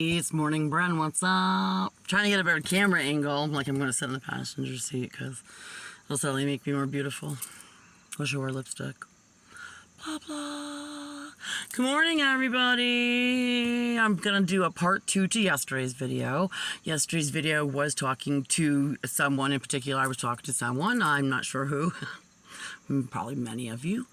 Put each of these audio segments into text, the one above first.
It's morning, Bren. What's up? Trying to get a better camera angle, like I'm going to sit in the passenger seat because it'll certainly make me more beautiful. Wish I wore lipstick. Blah blah. Good morning, everybody. I'm gonna do a part 2 to yesterday's video. Yesterday's video was talking to someone in particular. I was talking to someone. I'm not sure who. Probably many of you.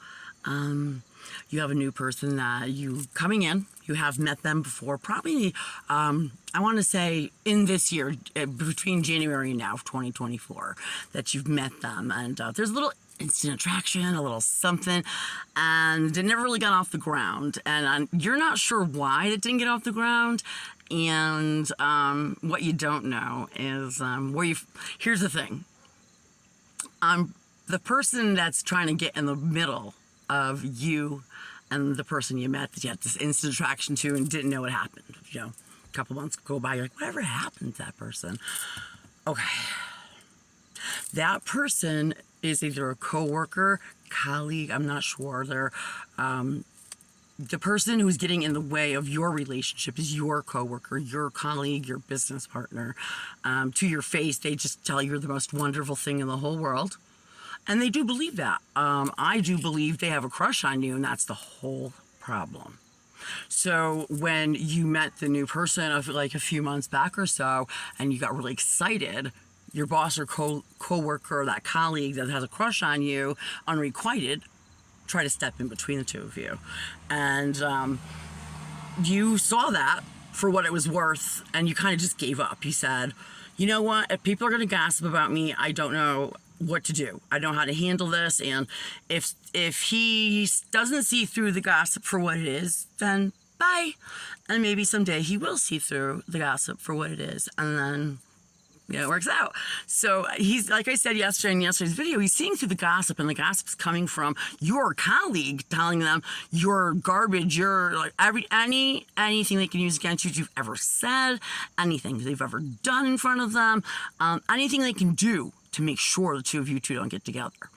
You have a new person that you coming in. You have met them before, probably, I want to say in this year, between January and now of 2024, that you've met them. And there's a little instant attraction, a little something, and it never really got off the ground. And you're not sure why it didn't get off the ground. And what you don't know is here's the thing. The person that's trying to get in the middle of you and the person you met that you had this instant attraction to and didn't know what happened. You know, a couple months go by, you're like, whatever happened to that person? Okay. That person is either a coworker, colleague, I'm not sure. They're the person who's getting in the way of your relationship is your coworker, your colleague, your business partner. To your face, they just tell you you're the most wonderful thing in the whole world. And they do believe that. I do believe they have a crush on you, and that's the whole problem. So when you met the new person of like a few months back or so, and you got really excited, your boss or co-worker or that colleague that has a crush on you, unrequited, try to step in between the two of you. And you saw that for what it was worth, and you kind of just gave up. You said, you know what, if people are going to gossip about me, I don't know what to do. I don't know how to handle this, and if he doesn't see through the gossip for what it is, then bye. And maybe someday he will see through the gossip for what it is, and then it works out. So he's, like I said yesterday in yesterday's video, he's seeing through the gossip, and the gossip's coming from your colleague telling them you're garbage, you're like anything they can use against you you've ever said, anything they've ever done in front of them, anything they can do to make sure the two of you don't get together.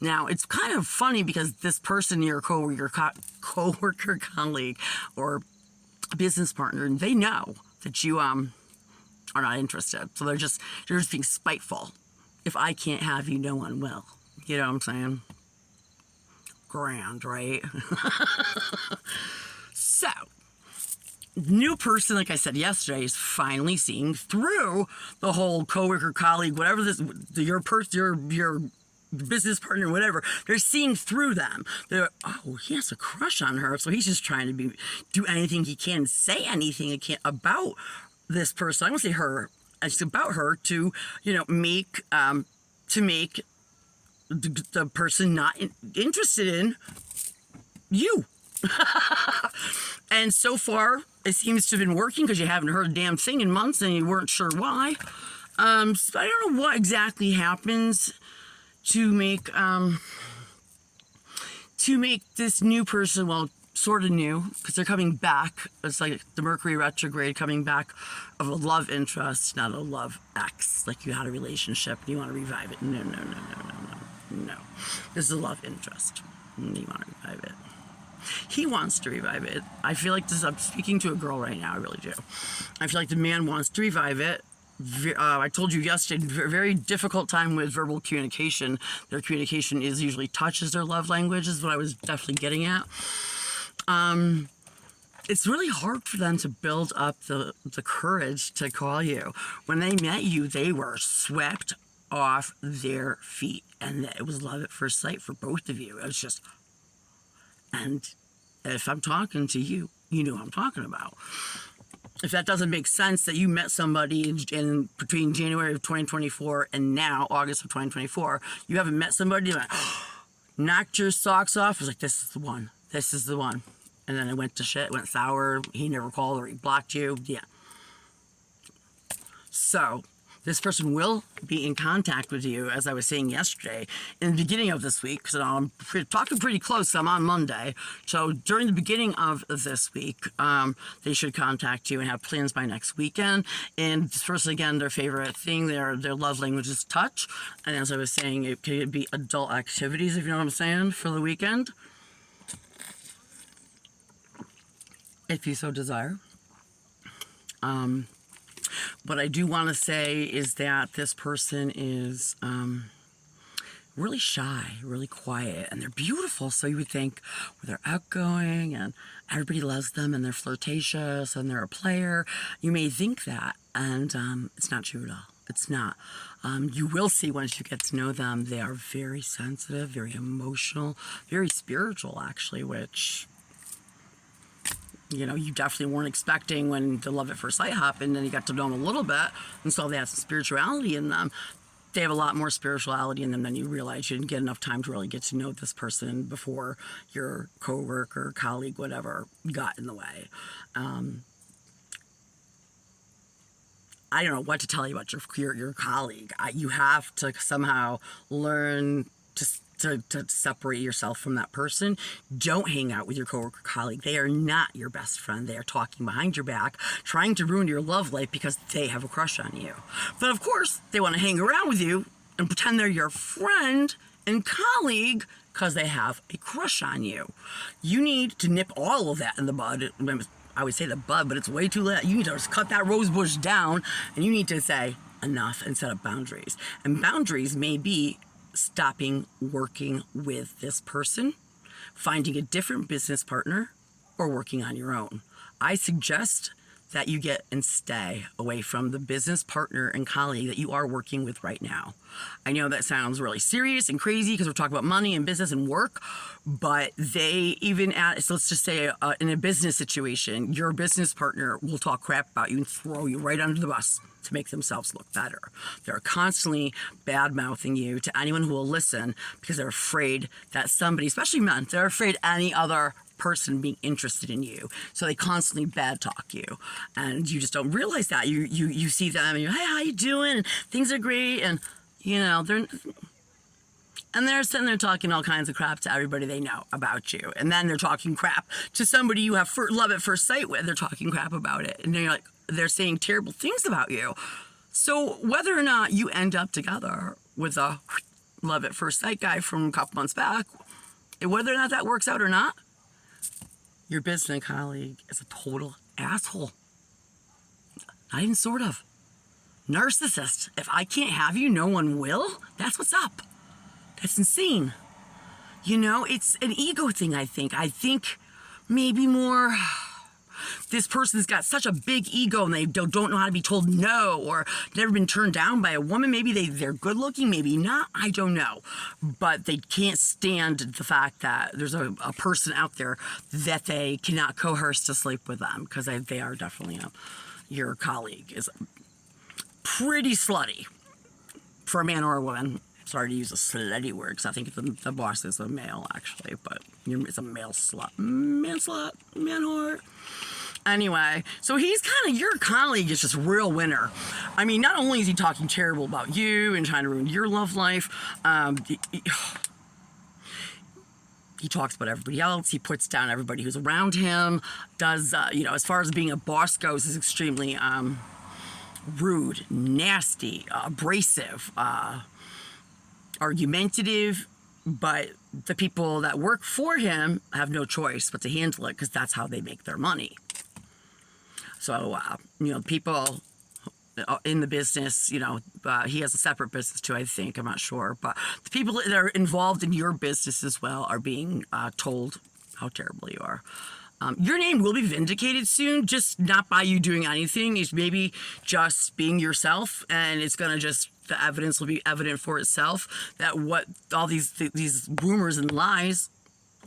Now, it's kind of funny because this person, your coworker, colleague, or business partner, they know that you are not interested. So they're just being spiteful. If I can't have you, no one will. You know what I'm saying? Grand, right? So, new person, like I said yesterday, is finally seeing through the whole coworker, colleague, whatever your business partner, whatever. They're seeing through them. They're, oh, he has a crush on her, so he's just trying to do anything he can, say anything he can about this person. I won't say her. It's about her to, make the person not interested in you. And so far, it seems to have been working because you haven't heard a damn thing in months and you weren't sure why. So I don't know what exactly happens to make this new person, well, sort of new, because they're coming back. It's like the Mercury retrograde coming back of a love interest, not a love ex. Like you had a relationship and you want to revive it. No. This is a love interest. And you want to revive it. He wants to revive it. I feel like I'm speaking to a girl right now. I really do. I feel like the man wants to revive it. I told you yesterday, very difficult time with verbal communication. Their communication is usually touch as their love language, is what I was definitely getting at. It's really hard for them to build up the courage to call you. When they met you, they were swept off their feet, and it was love at first sight for both of you. It was just, and if I'm talking to you, you know what I'm talking about. If that doesn't make sense, that you met somebody in between January of 2024 and now August of 2024, you haven't met somebody that knocked your socks off. It was like, this is the one. This is the one. And then it went to shit, went sour. He never called or he blocked you. Yeah. So this person will be in contact with you, as I was saying yesterday, in the beginning of this week, because I'm talking pretty close. I'm on Monday. So during the beginning of this week, they should contact you and have plans by next weekend. And this person, again, their favorite thing, their love language is touch. And as I was saying, it could be adult activities, if you know what I'm saying, for the weekend, if you so desire. What I do want to say is that this person is really shy, really quiet, and they're beautiful. So you would think, well, they're outgoing and everybody loves them and they're flirtatious and they're a player. You may think that, and it's not true at all. It's not. You will see once you get to know them, they are very sensitive, very emotional, very spiritual, actually, which, you know, you definitely weren't expecting when the love at first sight happened and you got to know them a little bit and saw they have some spirituality in them. They have a lot more spirituality in them than you realize. You didn't get enough time to really get to know this person before your coworker, colleague, whatever, got in the way. I don't know what to tell you about your colleague. You have to somehow learn to separate yourself from that person. Don't hang out with your coworker colleague. They are not your best friend. They are talking behind your back, trying to ruin your love life because they have a crush on you. But of course, they want to hang around with you and pretend they're your friend and colleague because they have a crush on you. You need to nip all of that in the bud. I would say the bud, but it's way too late. You need to just cut that rose bush down and you need to say enough and set up boundaries. And boundaries may be stopping working with this person, finding a different business partner, or working on your own. I suggest that you get and stay away from the business partner and colleague that you are working with right now. I know that sounds really serious and crazy because we're talking about money and business and work, but they even so let's just say in a business situation, your business partner will talk crap about you and throw you right under the bus to make themselves look better. They're constantly bad-mouthing you to anyone who will listen because they're afraid that somebody, especially men, they're afraid any other person being interested in you. So they constantly bad talk you. And you just don't realize that. You see them and you're, hey, how you doing? And things are great. And, you know, they're sitting there talking all kinds of crap to everybody they know about you. And then they're talking crap to somebody you have love at first sight with. They're talking crap about it. And you're like, they're saying terrible things about you. So whether or not you end up together with a love at first sight guy from a couple months back, whether or not that works out or not, your business colleague is a total asshole. Not even sort of. Narcissist. If I can't have you, no one will. That's what's up. That's insane. You know, it's an ego thing, I think. I think maybe more this person's got such a big ego and they don't know how to be told no, or never been turned down by a woman. Maybe they're good looking, maybe not. I don't know. But they can't stand the fact that there's a person out there that they cannot coerce to sleep with them, because they are definitely your colleague is pretty slutty for a man or a woman. Sorry to use a slutty word because I think the boss is a male, actually, but it's a male slut. Man slut, man whore. Anyway, so he's kind of, your colleague is just real winner. I mean, not only is he talking terrible about you and trying to ruin your love life, he talks about everybody else. He puts down everybody who's around him, does, as far as being a boss goes, is extremely rude, nasty, abrasive, argumentative, but the people that work for him have no choice but to handle it because that's how they make their money. So, people in the business, he has a separate business too, I think, I'm not sure, but the people that are involved in your business as well are being told how terrible you are. Your name will be vindicated soon, just not by you doing anything. It's maybe just being yourself, and it's going to the evidence will be evident for itself that what all these rumors and lies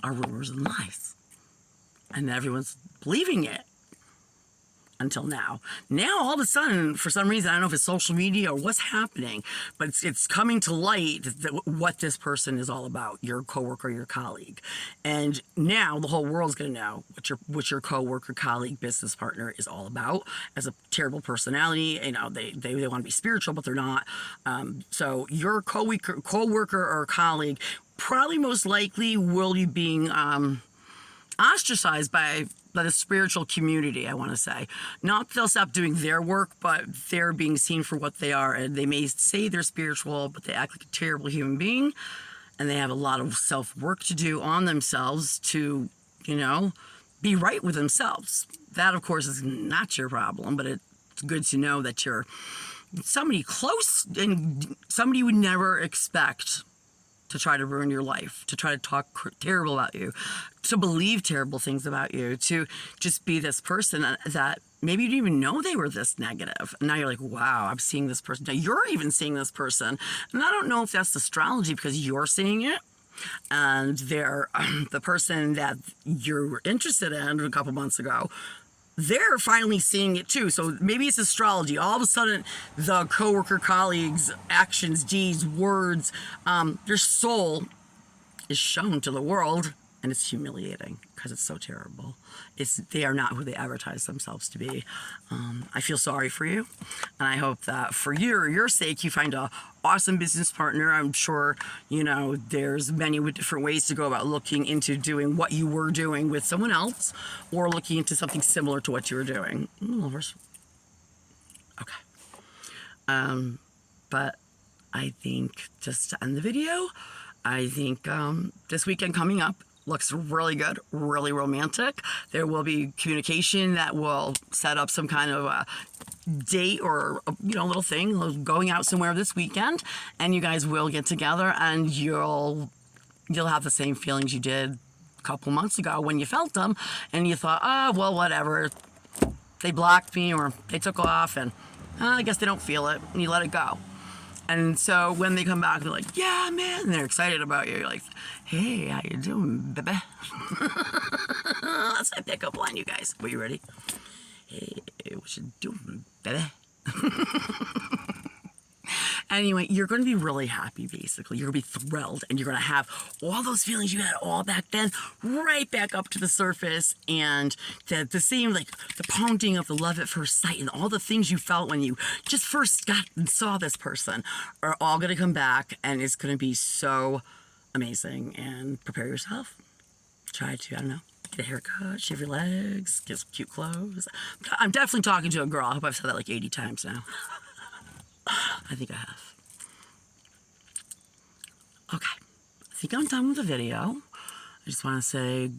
are rumors and lies. And everyone's believing it. Until now. Now, all of a sudden, for some reason, I don't know if it's social media or what's happening, but it's coming to light what this person is all about, your coworker, your colleague. And now the whole world's going to know what your coworker, colleague, business partner is all about. As a terrible personality, they want to be spiritual, but they're not. So your coworker or colleague probably most likely will be being ostracized by the spiritual community, I want to say. Not that they'll stop doing their work, but they're being seen for what they are. And they may say they're spiritual, but they act like a terrible human being. And they have a lot of self-work to do on themselves to, be right with themselves. That, of course, is not your problem, but it's good to know that you're somebody close and somebody you would never expect to try to ruin your life, to try to talk terrible about you, to believe terrible things about you, to just be this person that maybe you didn't even know they were this negative. And now you're like, wow, I'm seeing this person. Now you're even seeing this person. And I don't know if that's astrology because you're seeing it. And they're the person that you were interested in a couple months ago, they're finally seeing it too. So maybe it's astrology. All of a sudden, the coworker, colleagues, actions, deeds, words, their soul is shown to the world, and it's humiliating because it's so terrible. They are not who they advertise themselves to be. I feel sorry for you, and I hope that for your sake, you find a awesome business partner. I'm sure, there's many different ways to go about looking into doing what you were doing with someone else or looking into something similar to what you were doing. Okay. But I think just to end the video, I think this weekend coming up looks really good, really romantic. There will be communication that will set up some kind of a date or little thing, going out somewhere this weekend, and you guys will get together and you'll have the same feelings you did a couple months ago when you felt them and you thought, oh, well, whatever. They blocked me or they took off and I guess they don't feel it, and you let it go. And so when they come back, they're like, yeah, man, and they're excited about you. You're like, hey, how you doing, baby? That's my pickup line, you guys. Are you ready? Hey, what you doing, baby? Anyway, you're going to be really happy, basically. You're going to be thrilled, and you're going to have all those feelings you had all back then right back up to the surface, and the same, like, the pounding of the love at first sight and all the things you felt when you just first got and saw this person are all going to come back, and it's going to be so amazing. And prepare yourself. Try to, I don't know, get a haircut, shave your legs, get some cute clothes. I'm definitely talking to a girl. I hope I've said that like 80 times now. I think I have. Okay, I think I'm done with the video. I just want to say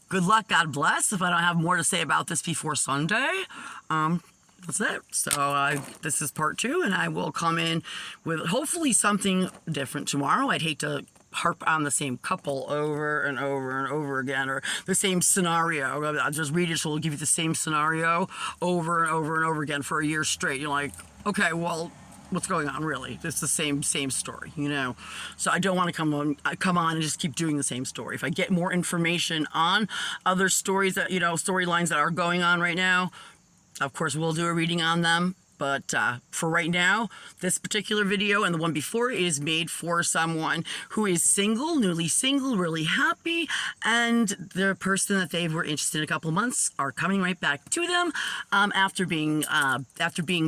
good luck, God bless. If I don't have more to say about this before Sunday, that's it. So this is part 2, and I will come in with hopefully something different tomorrow. I'd hate to harp on the same couple over and over and over again, or the same scenario. I'll just read it, so it'll give you the same scenario over and over and over again for a year straight. You're like, okay, well, what's going on, really? It's the same story, So I don't want to come on and just keep doing the same story. If I get more information on other stories that, storylines that are going on right now, of course, we'll do a reading on them. But for right now, this particular video and the one before is made for someone who is single, newly single, really happy, and the person that they were interested in a couple months are coming right back to them after being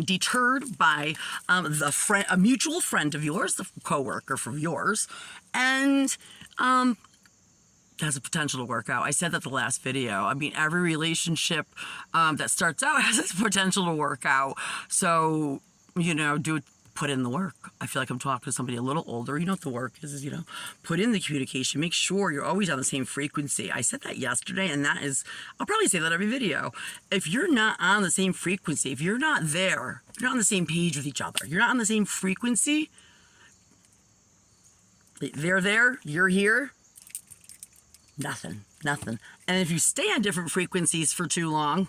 deterred by a mutual friend of yours, the coworker from yours, and has a potential to work out. I said that the last video. I mean, every relationship that starts out has its potential to work out. So, put in the work. I feel like I'm talking to somebody a little older. You know what the work is, put in the communication. Make sure you're always on the same frequency. I said that yesterday, and that is, I'll probably say that every video. If you're not on the same frequency, if you're not there, you're not on the same page with each other, you're not on the same frequency, they're there, you're here, nothing. And if you stay on different frequencies for too long,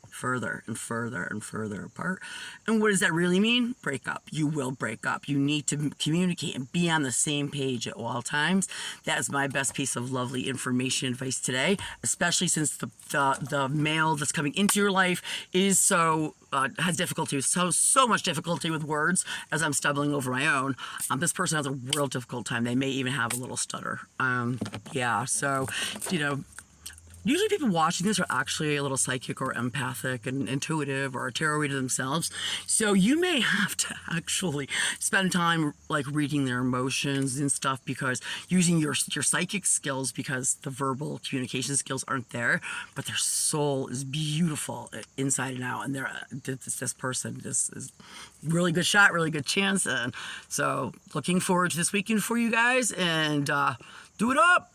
further and further and further apart. And what does that really mean? Break up. You will break up. You need to communicate and be on the same page at all times. That is my best piece of lovely information advice today, especially since the male that's coming into your life is has difficulty, so much difficulty with words, as I'm stumbling over my own. This person has a real difficult time. They may even have a little stutter. So, usually people watching this are actually a little psychic or empathic and intuitive or a tarot reader themselves. So you may have to actually spend time reading their emotions and stuff, because using your psychic skills, because the verbal communication skills aren't there, but their soul is beautiful inside and out. And this person, this is really good shot, really good chance. And so looking forward to this weekend for you guys, and do it up.